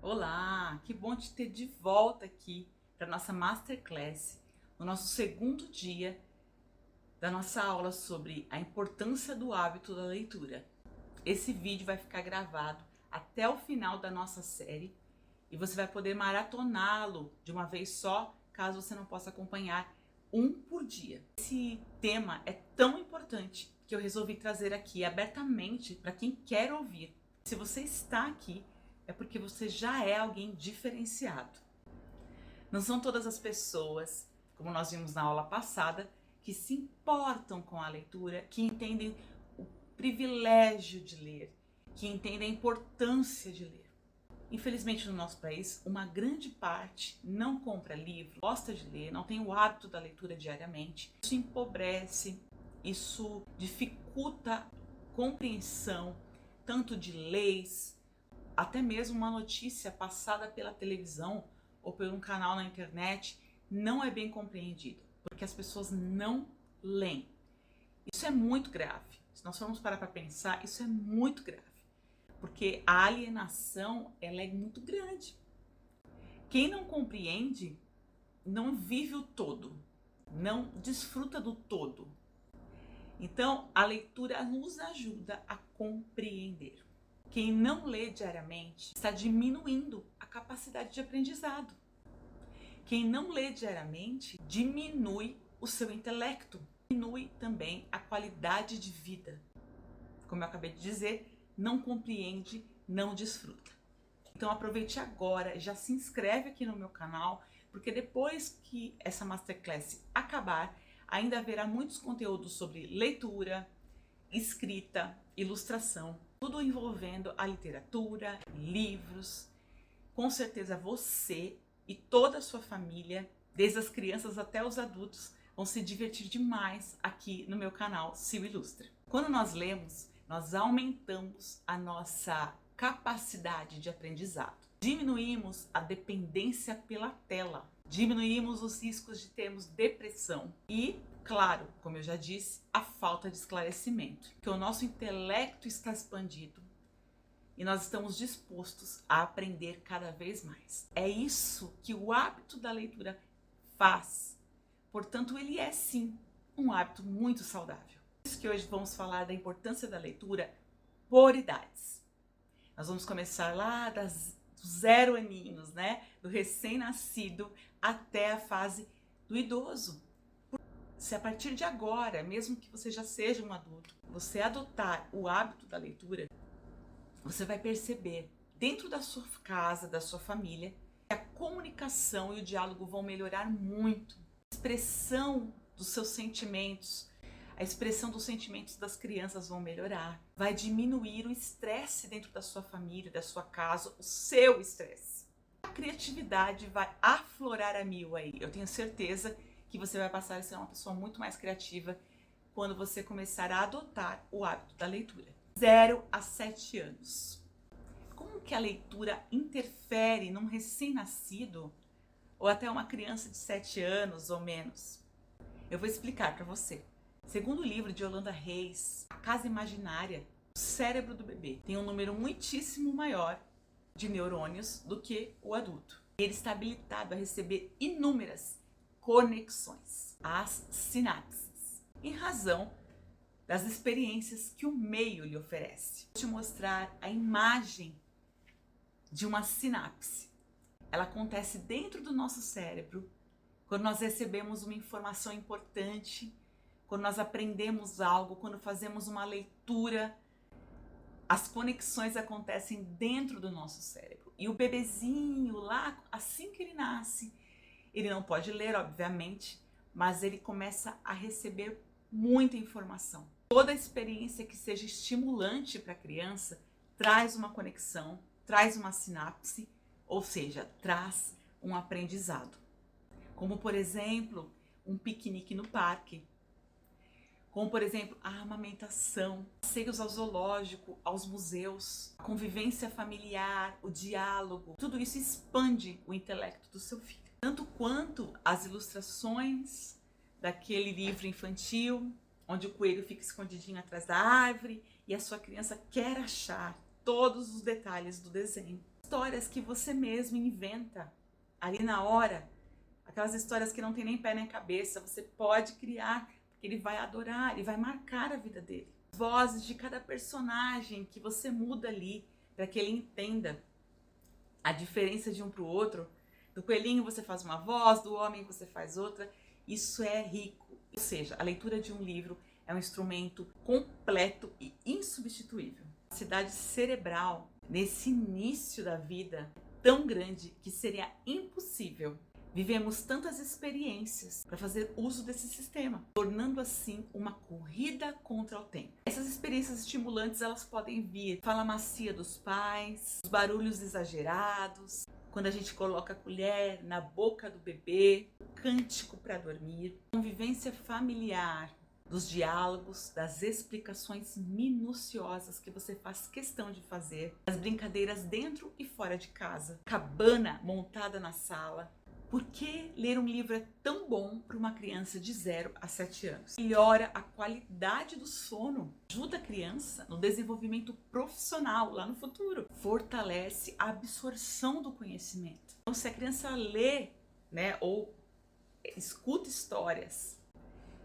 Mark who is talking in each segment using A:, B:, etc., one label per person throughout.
A: Olá, que bom te ter de volta aqui para nossa Masterclass, no nosso segundo dia da nossa aula sobre a importância do hábito da leitura. Esse vídeo vai ficar gravado até o final da nossa série e você vai poder maratoná-lo de uma vez só, caso você não possa acompanhar um por dia. Esse tema é tão importante que eu resolvi trazer aqui abertamente para quem quer ouvir. Se você está aqui, é porque você já é alguém diferenciado. Não são todas as pessoas, como nós vimos na aula passada, que se importam com a leitura, que entendem o privilégio de ler, que entendem a importância de ler. Infelizmente, no nosso país, uma grande parte não compra livro, gosta de ler, não tem o hábito da leitura diariamente. Isso empobrece, isso dificulta a compreensão tanto de leis, até mesmo uma notícia passada pela televisão ou por um canal na internet não é bem compreendida, porque as pessoas não leem. Isso é muito grave. Se nós formos parar para pensar, isso é muito grave, porque a alienação ela é muito grande. Quem não compreende não vive o todo, não desfruta do todo. Então, a leitura nos ajuda a compreender. Quem não lê diariamente está diminuindo a capacidade de aprendizado. Quem não lê diariamente diminui o seu intelecto, diminui também a qualidade de vida. Como eu acabei de dizer, não compreende, não desfruta. Então aproveite agora, já se inscreve aqui no meu canal, porque depois que essa Masterclass acabar, ainda haverá muitos conteúdos sobre leitura, escrita, ilustração, tudo envolvendo a literatura, livros. Com certeza você e toda a sua família, desde as crianças até os adultos, vão se divertir demais aqui no meu canal Sil Ilustra. Quando nós lemos, nós aumentamos a nossa capacidade de aprendizado. Diminuímos a dependência pela tela, diminuímos os riscos de termos depressão e, claro, como eu já disse, a falta de esclarecimento, porque o nosso intelecto está expandido e nós estamos dispostos a aprender cada vez mais. É isso que o hábito da leitura faz. Portanto, ele é sim um hábito muito saudável. Por isso que hoje vamos falar da importância da leitura por idades. Nós vamos começar lá dos 0 aninhos, né? Do recém-nascido até a fase do idoso. Se a partir de agora, mesmo que você já seja um adulto, você adotar o hábito da leitura, você vai perceber dentro da sua casa, da sua família, que a comunicação e o diálogo vão melhorar muito. A expressão dos seus sentimentos, a expressão dos sentimentos das crianças vão melhorar. Vai diminuir o estresse dentro da sua família, da sua casa, o seu estresse. A criatividade vai aflorar a mil aí. Eu tenho certeza que você vai passar a ser uma pessoa muito mais criativa quando você começar a adotar o hábito da leitura. 0 a 7 anos. Como que a leitura interfere num recém-nascido ou até uma criança de 7 anos ou menos? Eu vou explicar para você. Segundo o livro de Yolanda Reis, A Casa Imaginária, o cérebro do bebê tem um número muitíssimo maior de neurônios do que o adulto. Ele está habilitado a receber inúmeras conexões, as sinapses, em razão das experiências que o meio lhe oferece. Vou te mostrar a imagem de uma sinapse. Ela acontece dentro do nosso cérebro quando nós recebemos uma informação importante, quando nós aprendemos algo, quando fazemos uma leitura. As conexões acontecem dentro do nosso cérebro. E o bebezinho lá, assim que ele nasce, ele não pode ler, obviamente, mas ele começa a receber muita informação. Toda experiência que seja estimulante para a criança traz uma conexão, traz uma sinapse, ou seja, traz um aprendizado. Como, por exemplo, um piquenique no parque. Como, por exemplo, a amamentação, passeios ao zoológico, aos museus, a convivência familiar, o diálogo. Tudo isso expande o intelecto do seu filho. Tanto quanto as ilustrações daquele livro infantil, onde o coelho fica escondidinho atrás da árvore e a sua criança quer achar todos os detalhes do desenho. histórias que você mesmo inventa ali na hora, aquelas histórias que não tem nem pé nem cabeça, você pode criar, porque ele vai adorar, ele vai marcar a vida dele. Vozes de cada personagem que você muda ali, para que ele entenda a diferença de um para o outro. Do coelhinho você faz uma voz, do homem você faz outra. Isso é rico. Ou seja, a leitura de um livro é um instrumento completo e insubstituível. A capacidade cerebral, nesse início da vida, é tão grande que seria impossível. Vivemos tantas experiências para fazer uso desse sistema, tornando assim uma corrida contra o tempo. Essas experiências estimulantes, elas podem vir fala macia dos pais, os barulhos exagerados, quando a gente coloca a colher na boca do bebê, o cântico para dormir, convivência familiar, dos diálogos, das explicações minuciosas que você faz questão de fazer, as brincadeiras dentro e fora de casa, cabana montada na sala. Por que ler um livro é tão bom para uma criança de 0 a 7 anos? Melhora a qualidade do sono, ajuda a criança no desenvolvimento profissional lá no futuro, fortalece a absorção do conhecimento. Então, se a criança lê, ou escuta histórias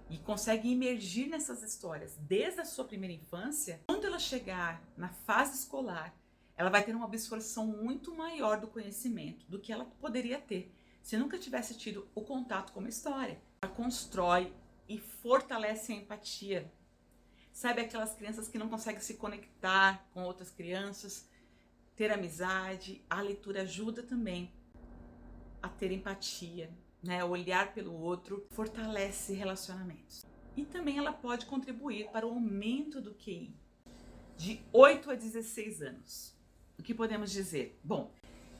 A: e consegue imergir nessas histórias desde a sua primeira infância, quando ela chegar na fase escolar, ela vai ter uma absorção muito maior do conhecimento do que ela poderia ter se nunca tivesse tido o contato com uma história. Ela constrói e fortalece a empatia. Sabe aquelas crianças que não conseguem se conectar com outras crianças, ter amizade? A leitura ajuda também a ter empatia, olhar pelo outro, fortalece relacionamentos. E também ela pode contribuir para o aumento do QI de 8 a 16 anos. O que podemos dizer? Bom,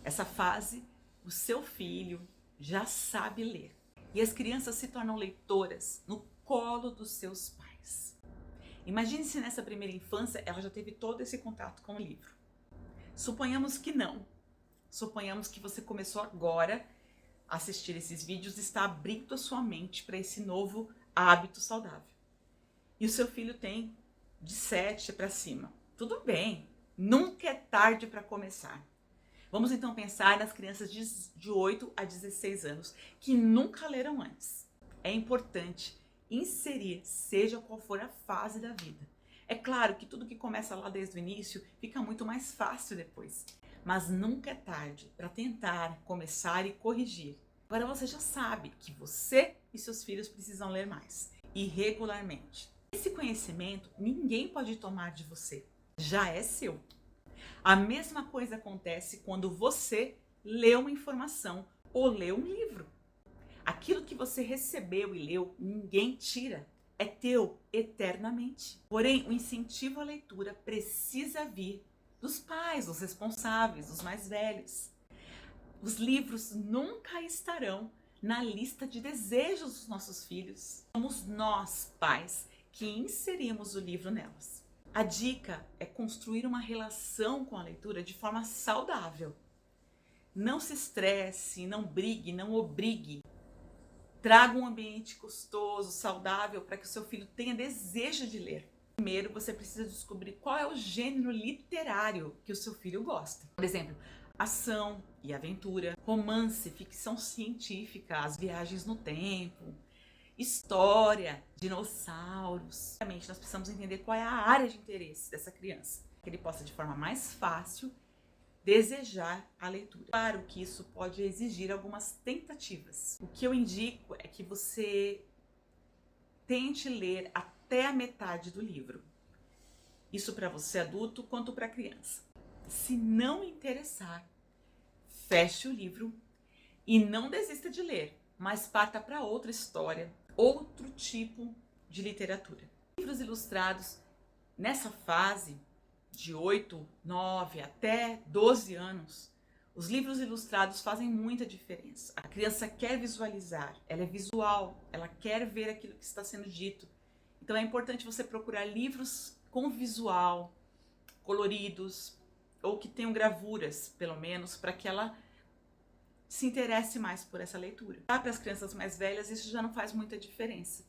A: essa fase, o seu filho já sabe ler. E as crianças se tornam leitoras no colo dos seus pais. Imagine se nessa primeira infância ela já teve todo esse contato com o livro. Suponhamos que não. Suponhamos que você começou agora a assistir esses vídeos e está abrindo a sua mente para esse novo hábito saudável. E o seu filho tem de 7 para cima. Tudo bem, nunca é tarde para começar. Vamos então pensar nas crianças de 8 a 16 anos que nunca leram antes. É importante inserir, seja qual for a fase da vida. É claro que tudo que começa lá desde o início fica muito mais fácil depois, mas nunca é tarde para tentar começar e corrigir. Agora você já sabe que você e seus filhos precisam ler mais e regularmente. Esse conhecimento ninguém pode tomar de você, já é seu. A mesma coisa acontece quando você lê uma informação ou lê um livro. Aquilo que você recebeu e leu, ninguém tira. É teu eternamente. Porém, o incentivo à leitura precisa vir dos pais, dos responsáveis, dos mais velhos. Os livros nunca estarão na lista de desejos dos nossos filhos. Somos nós, pais, que inserimos o livro nelas. A dica é construir uma relação com a leitura de forma saudável. Não se estresse, não brigue, não obrigue. Traga um ambiente gostoso, saudável, para que o seu filho tenha desejo de ler. Primeiro, você precisa descobrir qual é o gênero literário que o seu filho gosta. Por exemplo, ação e aventura, romance, ficção científica, as viagens no tempo, história, dinossauros. Realmente, nós precisamos entender qual é a área de interesse dessa criança, que ele possa de forma mais fácil desejar a leitura. Claro que isso pode exigir algumas tentativas. O que eu indico é que você tente ler até a metade do livro. Isso para você adulto quanto para criança. Se não interessar, feche o livro e não desista de ler, mas parta para outra história, outro tipo de literatura. Livros ilustrados nessa fase de 8, 9 até 12 anos, os livros ilustrados fazem muita diferença. A criança quer visualizar, ela é visual, ela quer ver aquilo que está sendo dito. Então é importante você procurar livros com visual, coloridos, ou que tenham gravuras, pelo menos, para que ela se interesse mais por essa leitura. Para as crianças mais velhas, isso já não faz muita diferença,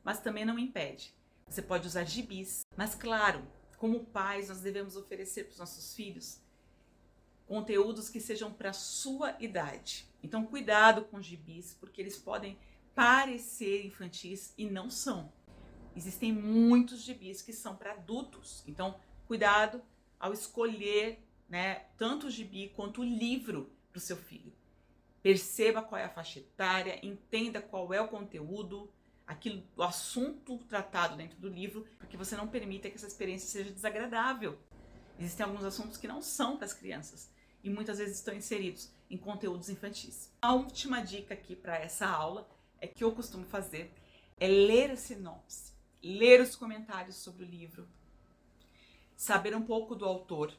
A: mas também não impede. Você pode usar gibis, mas claro, como pais, nós devemos oferecer para os nossos filhos conteúdos que sejam para sua idade. Então, cuidado com gibis, porque eles podem parecer infantis e não são. Existem muitos gibis que são para adultos. Então, cuidado ao escolher, né, tanto o gibi quanto o livro para o seu filho. Perceba qual é a faixa etária, entenda qual é o conteúdo, o assunto tratado dentro do livro, porque você não permita que essa experiência seja desagradável. Existem alguns assuntos que não são para as crianças e muitas vezes estão inseridos em conteúdos infantis. A última dica aqui para essa aula é que eu costumo fazer é ler a sinopse, ler os comentários sobre o livro, saber um pouco do autor,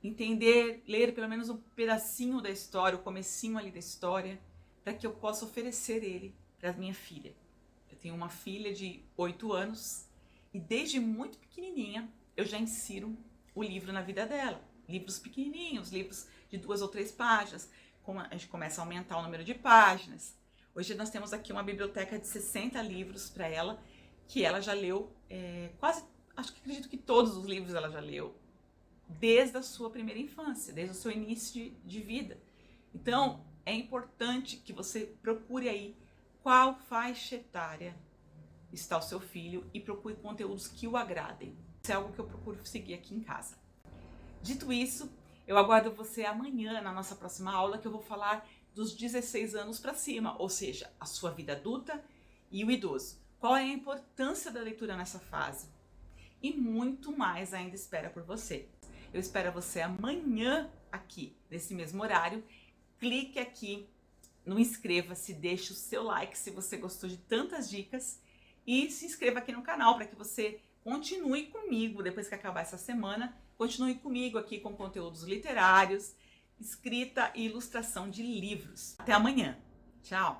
A: entender, ler pelo menos um pedacinho da história, o comecinho ali da história, para que eu possa oferecer ele para minha filha. Eu tenho uma filha de 8 anos e desde muito pequenininha eu já insiro o livro na vida dela. Livros pequenininhos, livros de 2 ou 3 páginas, a gente começa a aumentar o número de páginas. Hoje nós temos aqui uma biblioteca de 60 livros para ela, que ela já leu acredito que todos os livros ela já leu, desde a sua primeira infância, desde o seu início de vida. Então, é importante que você procure aí qual faixa etária está o seu filho e procure conteúdos que o agradem. Isso é algo que eu procuro seguir aqui em casa. Dito isso, eu aguardo você amanhã na nossa próxima aula, que eu vou falar dos 16 anos para cima, ou seja, a sua vida adulta e o idoso. Qual é a importância da leitura nessa fase? E muito mais ainda espera por você. Eu espero você amanhã aqui, nesse mesmo horário. Clique aqui no inscreva-se, deixe o seu like se você gostou de tantas dicas e se inscreva aqui no canal para que você continue comigo depois que acabar essa semana. Continue comigo aqui com conteúdos literários, escrita e ilustração de livros. Até amanhã. Tchau!